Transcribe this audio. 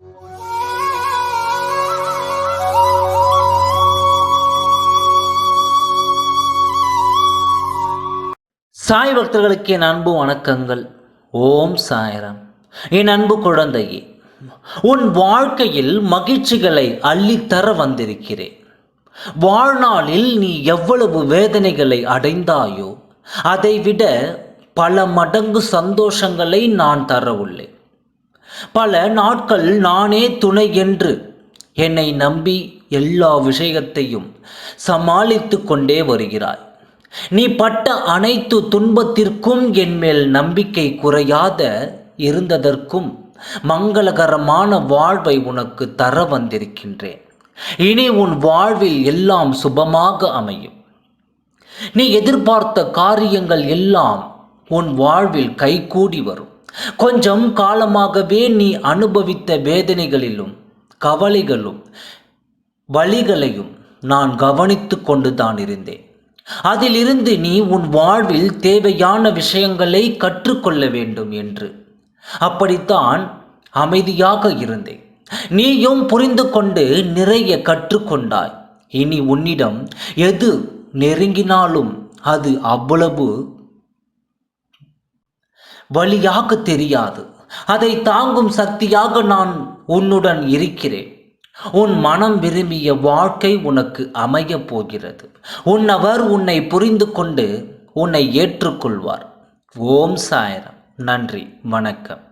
சாய் பக்தர்களுக்கு என் அன்பு வணக்கங்கள். ஓம் சாய்ராம். என் அன்பு குழந்தையே, உன் வாழ்க்கையில் மகிழ்ச்சிகளை அள்ளித்தர வந்திருக்கிறேன். வாழ்நாளில் நீ எவ்வளவு வேதனைகளை அடைந்தாயோ அதைவிட பல மடங்கு சந்தோஷங்களை நான் தர உள்ளேன். பல நாட்கள் நானே துணை என்று என்னை நம்பி எல்லா விஷயத்தையும் சமாளித்து கொண்டே வருகிறாய். நீ பட்ட அனைத்து துன்பத்திற்கும் என்மேல் நம்பிக்கை குறையாத இருந்ததற்கும் மங்களகரமான வாழ்வை உனக்கு தர வந்திருக்கின்றேன். இனி உன் வாழ்வில் எல்லாம் சுபமாக அமையும். நீ எதிர்பார்த்த காரியங்கள் எல்லாம் உன் வாழ்வில் கைகூடி வரும். கொஞ்சம் காலமாகவே நீ அனுபவித்த வேதனைகளிலும் கவலைகளும் வலிகளையும் நான் கவனித்து கொண்டுதான் இருந்தேன். அதிலிருந்து நீ உன் வாழ்வில் தேவையான விஷயங்களை கற்றுக்கொள்ள வேண்டும் என்று அப்படித்தான் அமைதியாக இருந்தேன். நீயும் புரிந்து கொண்டு நிறைய கற்றுக்கொண்டாய். இனி உன்னிடம் எது நெருங்கினாலும் அது அவ்வளவு வலியாக தெரியாது. அதை தாங்கும் சக்தியாக நான் உன்னுடன் இருக்கிறேன். உன் மனம் விரும்பிய வாழ்க்கை உனக்கு அமையப் போகிறது. உன்னவர் உன்னை புரிந்து கொண்டு உன்னை ஏற்றுக்கொள்வார். ஓம் சாய்ராம். நன்றி, வணக்கம்.